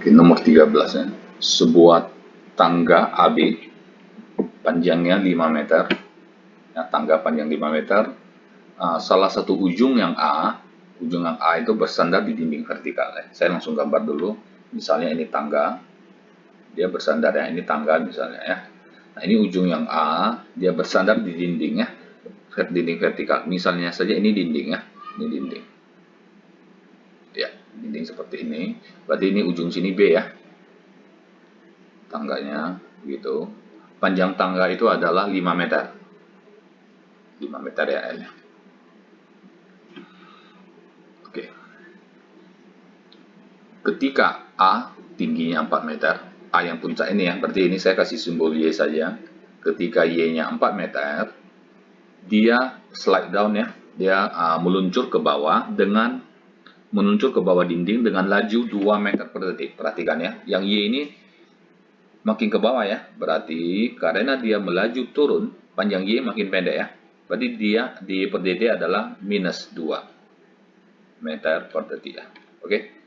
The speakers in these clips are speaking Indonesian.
Oke, nomor 13 ya. Sebuah tangga AB panjangnya 5 meter. Ya, tangga panjang 5 meter. Salah satu ujung yang A itu bersandar di dinding vertikal ya. Saya langsung gambar dulu. Misalnya ini tangga. Dia bersandar ya, ini tangga misalnya ya. Nah, ini ujung yang A, dia bersandar di dinding ya. Dinding vertikal. Misalnya saja ini dinding ya. Ini dinding. Ya, dinding seperti ini. Berarti ini ujung sini B ya. Tangganya gitu. Panjang tangga itu adalah 5 meter. 5 meter ya L. Oke. Ketika A tingginya 4 meter, A yang puncak ini ya, berarti ini saya kasih simbol Y saja. Ketika Y-nya 4 meter, dia slide down ya, dia meluncur ke bawah dinding dengan laju 2 meter per detik. Perhatikan ya, yang Y ini makin ke bawah ya, berarti karena dia melaju turun, panjang Y makin pendek ya. Berarti dia di per detik adalah minus 2 meter per detik ya. Oke.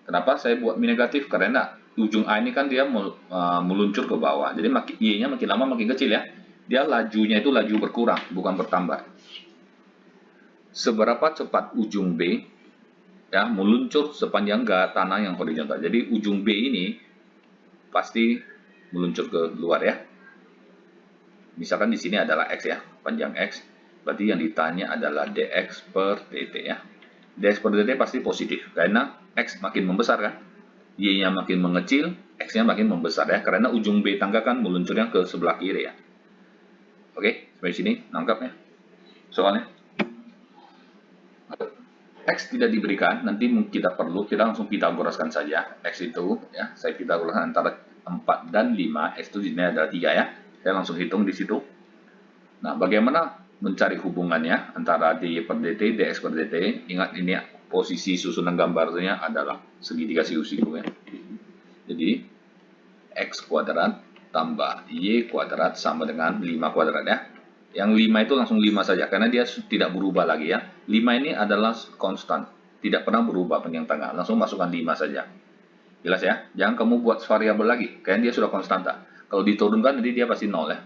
Kenapa saya buat negatif? Karena ujung A ini kan dia meluncur ke bawah. Jadi Y-nya makin lama makin kecil ya. Dia lajunya itu laju berkurang, bukan bertambah. Seberapa cepat ujung B ya meluncur sepanjang tanah yang horizontal. Jadi ujung B ini pasti meluncur ke luar ya. Misalkan di sini adalah X ya, panjang X. Berarti yang ditanya adalah dx per dt ya. Dx per dt pasti positif karena X makin membesar kan. Y-nya makin mengecil, X-nya makin membesar ya. Karena ujung B tangga kan meluncurnya ke sebelah kiri ya. Oke, sampai sini nangkap ya soalnya. X tidak diberikan, nanti kita langsung Pitagoraskan saja. X itu ya, saya Pitagoraskan antara 4 dan 5, X itu di sini adalah 3 ya. Saya langsung hitung di situ. Nah, bagaimana mencari hubungannya antara dy per dt, dx per dt? Ingat ini posisi susunan gambarnya adalah segitiga siku ya. Jadi x kuadrat tambah y kuadrat sama dengan 5 kuadrat ya. Yang 5 itu langsung 5 saja karena dia tidak berubah lagi ya. 5 ini adalah konstan, tidak pernah berubah panjang tangga. Langsung masukkan 5 saja. Jelas ya? Jangan kamu buat variabel lagi, karena dia sudah konstanta. Kalau diturunkan nanti dia pasti 0 ya.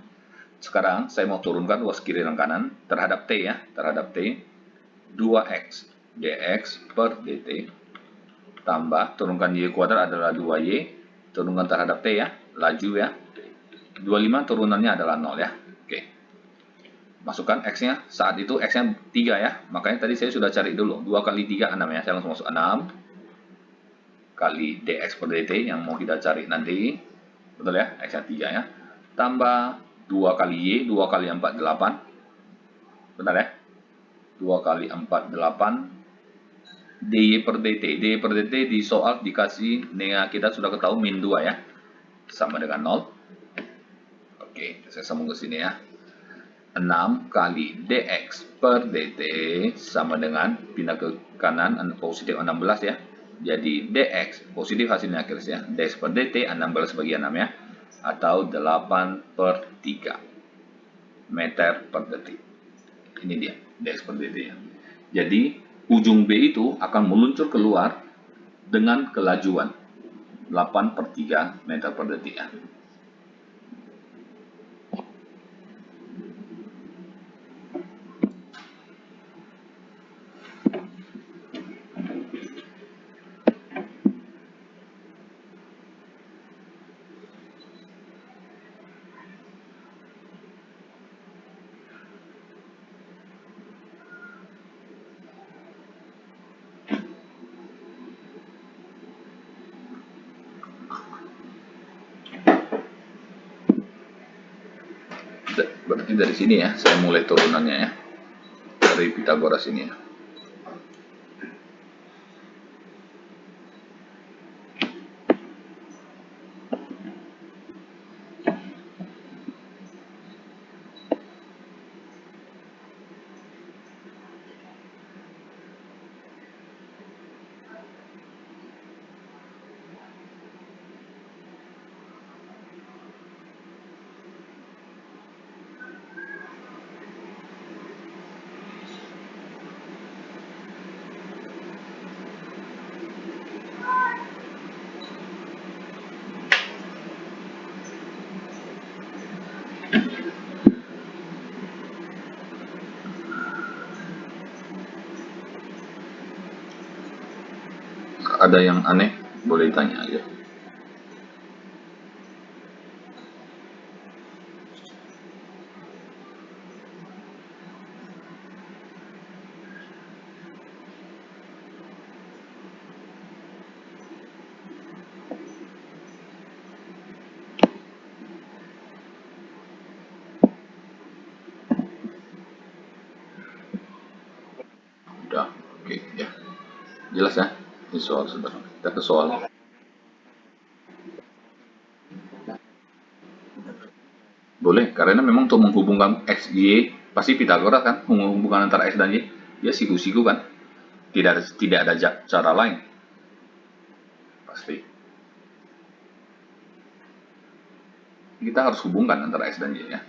Sekarang saya mau turunkan luas kiri dan kanan terhadap T ya, terhadap T 2x dx per dt tambah turunkan y kuadrat adalah 2y, turunkan terhadap T ya, laju ya. 25 turunannya adalah 0 ya. Oke. Masukkan X-nya, saat itu X-nya 3 ya, makanya tadi saya sudah cari dulu, 2 kali 3, 6 ya, saya langsung masuk 6 kali dx per dt yang mau kita cari nanti, betul ya, X-nya 3 ya, tambah 2 kali Y, 2 kali 4, 8, benar ya, 2 kali 4, 8, dy per dt, dy per dt di soal dikasih, kita sudah ketahui min 2 ya, sama dengan 0, oke, saya sambung ke sini ya, 6 kali dx per dt sama dengan pindah ke kanan positif 16 ya. Jadi dx positif hasilnya akhirnya ya. Dx per dt 16 bagi 6 ya. Atau 8 per 3 meter per detik. Ini dia dx per dt ya. Jadi ujung B itu akan meluncur keluar dengan kelajuan 8 per 3 meter per detik ya. Berarti dari sini ya, saya mulai turunannya ya, dari Pitagoras ini ya. Ada yang aneh, boleh tanya aja. Udah, oke ya. Jelas ya? Ini soal sudah. Kita ke soal. Boleh, karena memang untuk menghubungkan X, Y, pasti Pitagoras kan, menghubungkan antara X dan Y. Ya siku-siku kan. Tidak ada cara lain. Pasti. Kita harus hubungkan antara X dan Y ya.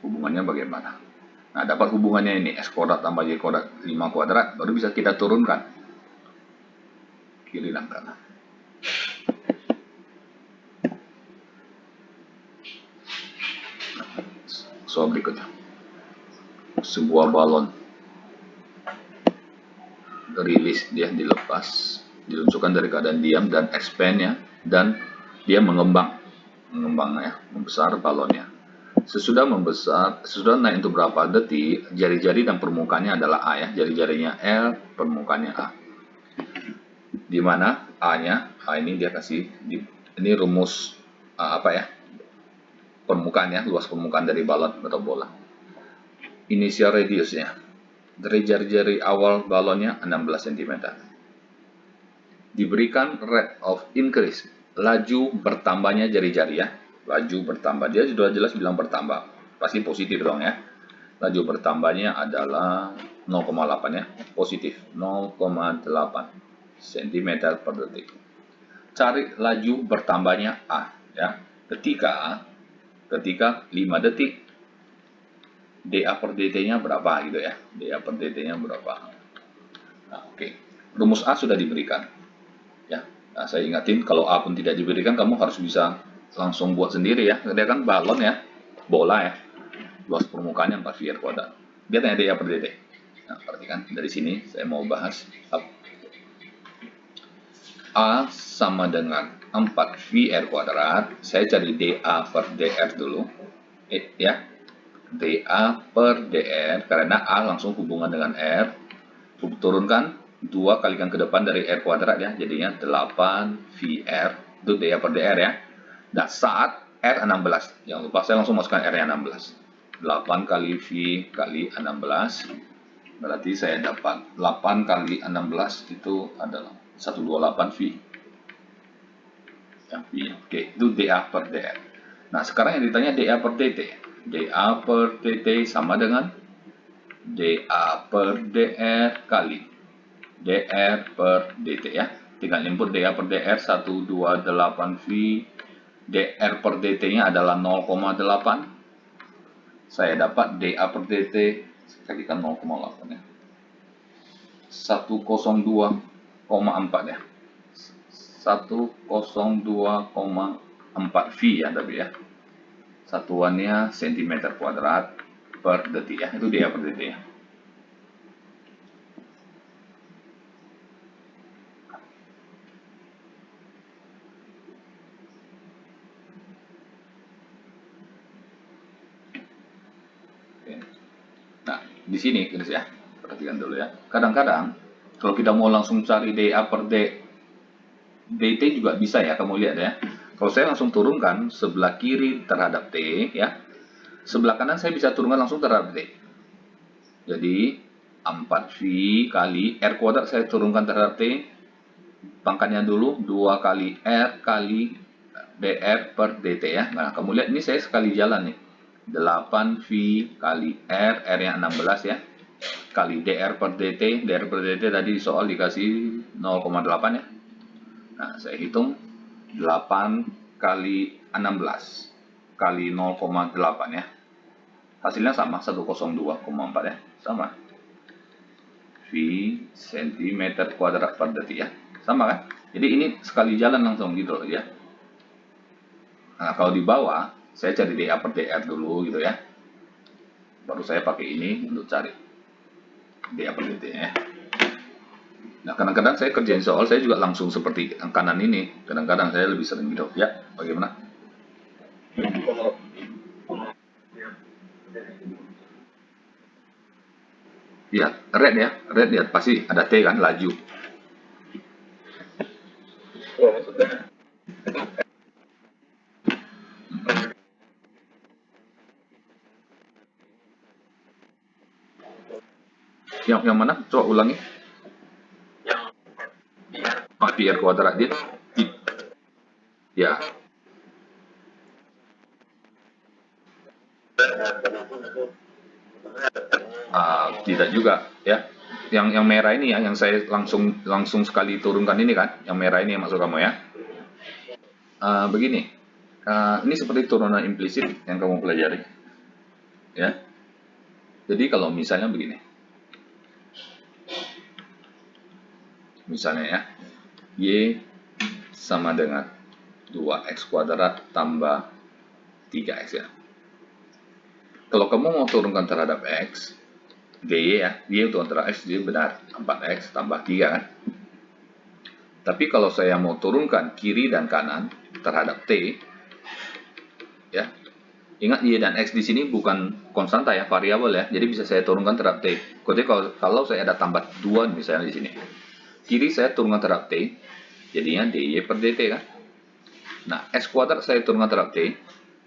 Hubungannya bagaimana? Nah, dapat hubungannya ini, X kuadrat tambah Y kuadrat 5 kuadrat, baru bisa kita turunkan. Kiri dan kanan. Soal berikutnya. Sebuah balon rilis, dia dilepas, diluncurkan dari keadaan diam dan expand ya, dan dia mengembang ya, membesar balonnya. Sesudah membesar, sesudah naik untuk berapa detik, jari-jari dan permukaannya adalah A ya, jari-jarinya L, permukaannya A. Di mana A ini dia kasih, ini rumus apa ya, permukaan ya, luas permukaan dari balon atau bola. Initial radiusnya, dari jari-jari awal balonnya 16 cm. Diberikan rate of increase, laju bertambahnya jari-jari ya, laju bertambah, dia sudah jelas bilang bertambah, pasti positif dong ya. Laju bertambahnya adalah 0,8 ya, positif 0,8 cm per detik. Cari laju bertambahnya A ya, ketika 5 detik dA per dt-nya berapa gitu ya, dA per dt-nya berapa. Nah, oke. Rumus A sudah diberikan ya. Nah, saya ingatin kalau A pun tidak diberikan, kamu harus bisa langsung buat sendiri ya. Dia kan balon ya, bola ya, luas permukaannya 4 VR kuadrat. Dia tanya dA per dt. Nah, perhatikan dari sini saya mau bahas A sama dengan 4 VR kuadrat. Saya cari dA per dr dulu ya, dA per dr, karena A langsung hubungan dengan R, turunkan 2 kalikan ke depan dari R kuadrat ya, jadinya 8 VR, itu dA per dr ya. Nah, saat R 16, jangan lupa saya langsung masukkan R nya 16, 8 kali V kali 16, berarti saya dapat 8 kali 16 itu adalah 128 V ya, V. Oke, itu dA per dr. Nah, sekarang yang ditanya dA per dt. dA per dt sama dengan dA per dr kali dr per dt ya. Tinggal input dA per dr 128 V. dr per dt-nya adalah 0,8. Saya dapat dA per dt, kalikan 0,8 ya, 102,4 ya. 102,4 V ya, tapi ya. Satuannya cm kuadrat per detik ya. Itu dA per dt ya. Nah, di sini guys ya, perhatikan dulu ya. Kadang-kadang kalau kita mau langsung cari dA per dt juga bisa ya, kamu lihat ya. Kalau saya langsung turunkan sebelah kiri terhadap T ya, sebelah kanan saya bisa turunkan langsung terhadap T. Jadi 4V kali R kuadrat saya turunkan terhadap T, pangkatnya dulu 2 kali R kali dr per dt ya. Nah, kamu lihat ini saya sekali jalan nih, 8V kali R, R nya 16 ya, kali dr per dt. Dr per dt tadi di soal dikasih 0,8 ya. Nah, saya hitung 8 kali 16 kali 0,8 ya. Hasilnya sama, 102,4 ya. Sama. V cm kuadrat per detik ya. Sama kan? Jadi ini sekali jalan langsung gitu loh ya. Nah, kalau di bawah, saya cari dA per dr dulu gitu ya. Baru saya pakai ini untuk cari dA per dt ya. Nah, kadang-kadang saya kerjain soal, saya juga langsung seperti yang kanan ini. Kadang-kadang saya lebih sering gitu. Ya, bagaimana? Lihat, red ya. Red lihat, pasti ada T kan, laju. Yang mana? Coba ulangi. Ah, pi r kuadrat dia. Ya, tidak juga ya. Yang merah ini ya, yang saya langsung langsung sekali turunkan ini kan. Yang merah ini yang maksud kamu ya. Begini, ini seperti turunan implisit yang kamu pelajari ya. Jadi kalau misalnya begini, misalnya ya, y sama dengan 2x kuadrat tambah 3x ya. Kalau kamu mau turunkan terhadap x, dy ya, y turun terhadap x, jadi benar 4x tambah 3 kan. Tapi kalau saya mau turunkan kiri dan kanan terhadap t, ya, ingat y dan x di sini bukan konstanta ya, variabel ya, jadi bisa saya turunkan terhadap t. Jadi kalau saya ada tambah 2 misalnya di sini, kiri saya turunkan terhadap t, jadinya dy per dt kan. Nah, x kuadrat saya turunkan terhadap t,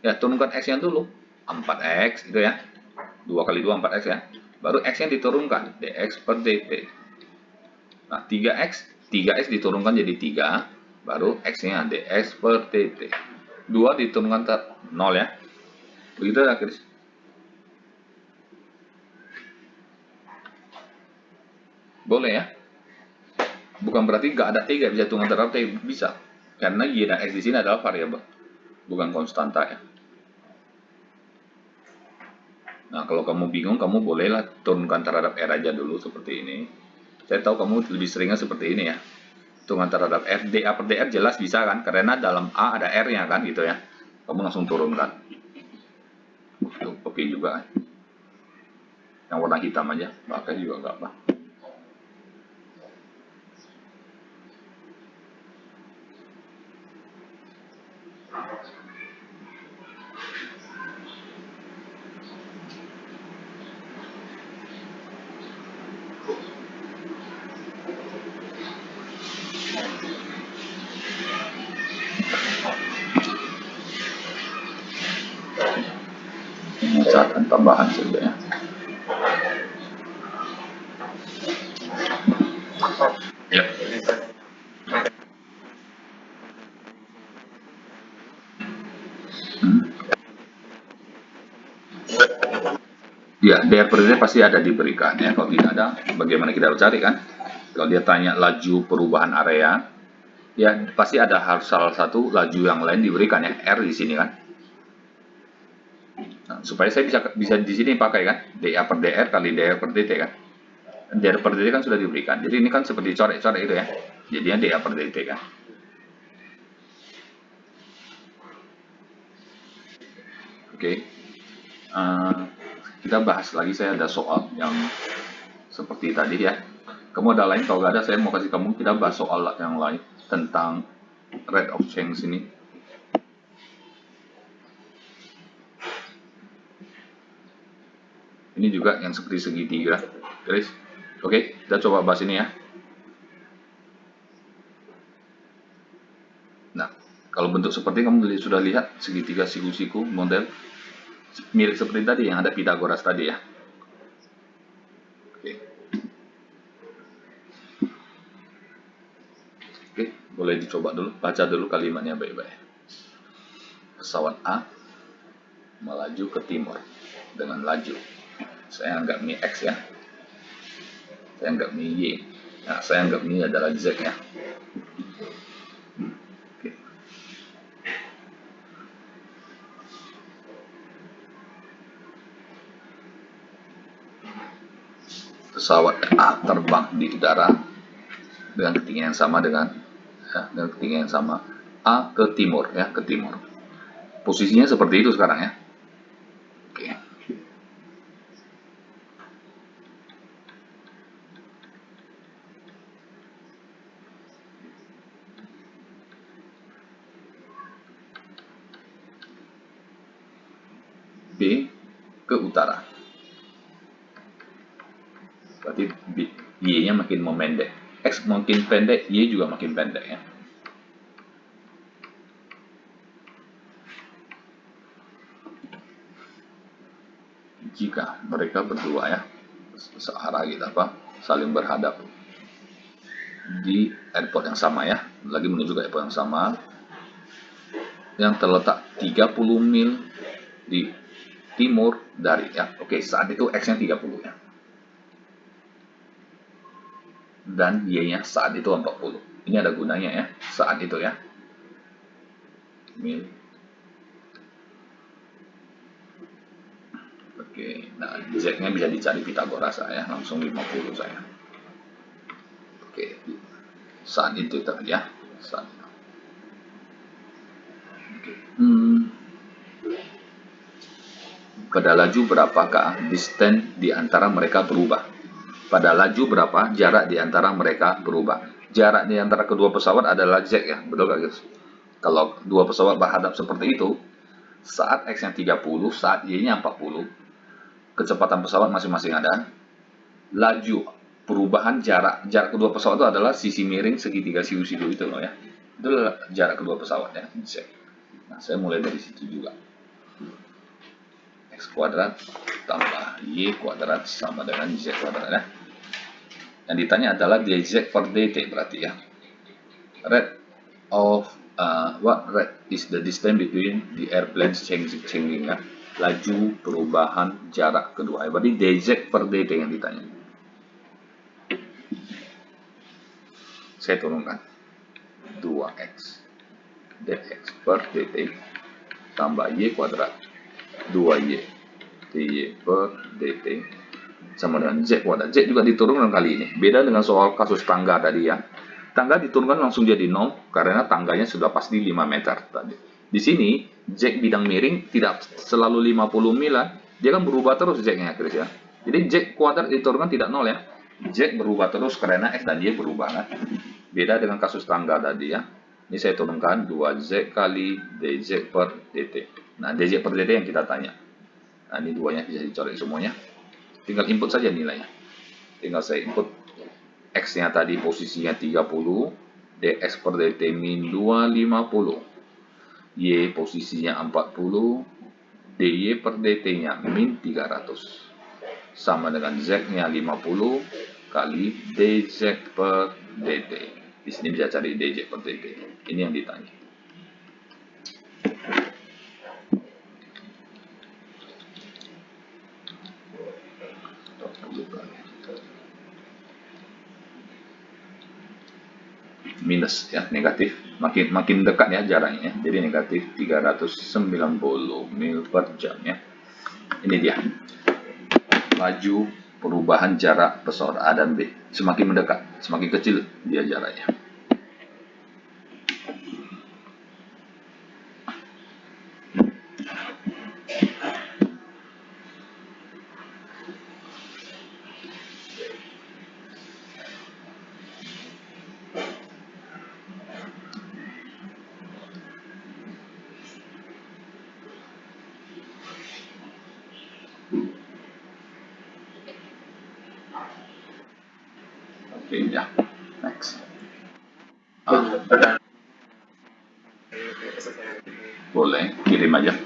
ya turunkan x-nya dulu, 4x itu ya, 2 kali 2 4x ya, baru x-nya diturunkan, dx per dt. Nah, 3x diturunkan jadi 3, baru x-nya dx per dt. 2 diturunkan 0 ya, begitu ya Chris? Boleh ya? Bukan berarti nggak ada T, nggak bisa turunkan terhadap T, bisa. Karena Y dan X di sini adalah variabel, bukan konstanta ya. Nah, kalau kamu bingung, kamu bolehlah turunkan terhadap R aja dulu seperti ini. Saya tahu kamu lebih seringnya seperti ini ya. Turunkan terhadap R, dA per dr jelas bisa kan? Karena dalam A ada R-nya kan gitu ya. Kamu langsung turunkan. Itu oke juga kan? Yang warna hitam aja, pakai juga nggak apa. Ini catatan tambahan saja ya. Ya. Ya, dr per dt pasti ada diberikan ya. Kalau tidak ada, bagaimana kita harus cari kan? Kalau dia tanya laju perubahan area, ya pasti ada harus salah satu laju yang lain diberikan ya, R di sini kan. Nah, supaya saya bisa di sini pakai kan, dA per dr kali dr per dt kan. Dr per dt kan sudah diberikan. Jadi ini kan seperti coret-coret itu ya. Jadinya dA per dt kan. Oke. Kita bahas lagi, saya ada soal yang seperti tadi ya. Kamu ada lain? Kalau nggak ada, saya mau kasih kamu, kita bahas soal yang lain tentang rate of change ini. Ini juga yang seperti segitiga, guys. Oke, kita coba bahas ini ya. Nah, kalau bentuk seperti kamu sudah lihat segitiga siku-siku model mirip seperti tadi yang ada Pythagoras tadi ya. Oke. Oke, boleh dicoba dulu, baca dulu kalimatnya baik-baik. Pesawat A melaju ke timur dengan laju. Saya anggap ini X ya. Saya anggap ini Y. Nah, saya anggap ini adalah Z ya. Oke. Pesawat A terbang di udara dengan ketinggian yang sama dengan ketinggian yang sama, A ke timur ya, ke timur. Posisinya seperti itu sekarang ya. Oke. B ke utara. Berarti Y-nya makin memendek. X makin pendek, Y juga makin pendek ya. Jika mereka berdua ya searah gitu saling berhadap di airport yang sama ya, lagi menuju ke airport yang sama yang terletak 30 mil di timur dari ya. Oke, saat itu X-nya 30 ya. Dan Y-nya saat itu 40. Ini ada gunanya ya, saat itu ya. Mil. Oke, nah Z-nya bisa dicari Pitagoras ya, langsung 50 saya. Oke, saat itu tadi ya. Saat. Oke. Pada laju berapakah distance di antara mereka berubah? Pada laju berapa jarak di antara mereka berubah? Jarak di antara kedua pesawat adalah Z ya, betul gak guys? Kalau dua pesawat berhadap seperti itu, saat X-nya 30, saat Y-nya 40, kecepatan pesawat masing-masing ada. Laju perubahan jarak kedua pesawat itu adalah sisi miring segitiga siku-siku itu loh ya. Itu adalah jarak kedua pesawat ya, Z. Nah, saya mulai dari situ juga. X kuadrat tambah Y kuadrat sama dengan Z kuadrat ya. Yang ditanya adalah dz per dt berarti ya. Rate of what rate is the distance between the airplanes changing ya. Laju perubahan jarak kedua. Berarti dz per dt yang ditanya. Saya turunkan 2x dx per dt tambah y kuadrat 2y dy per dt sama dengan z kuadrat. Z juga diturunkan kali ini. Beda dengan soal kasus tangga tadi ya. Tangga diturunkan langsung jadi 0 karena tangganya sudah pasti 5 meter tadi. Di sini Z bidang miring tidak selalu 50 mil ya. Dia kan berubah terus Z-nya Chris ya. Jadi Z kuadrat diturunkan tidak 0 ya. Z berubah terus karena X dan Y berubah kan. Beda dengan kasus tangga tadi ya. Ini saya turunkan 2Z kali dz per dt. Nah, dz per dt yang kita tanya. Nah, ini duanya bisa dicoret semuanya. Tinggal input saja nilainya. Tinggal saya input X-nya tadi posisinya 30, dx per dt min 250. Y posisinya 40, dy per dt-nya min 300. Sama dengan Z-nya 50 kali dz per dt. Di sini bisa cari dz per dt. Ini yang ditanya. Minus ya, negatif, makin dekat ya jaraknya, jadi negatif 390 mil per jam ya. Ini dia laju perubahan jarak pesawat A dan B, semakin mendekat semakin kecil dia jaraknya. Oke ya, next. Boleh kirim aja.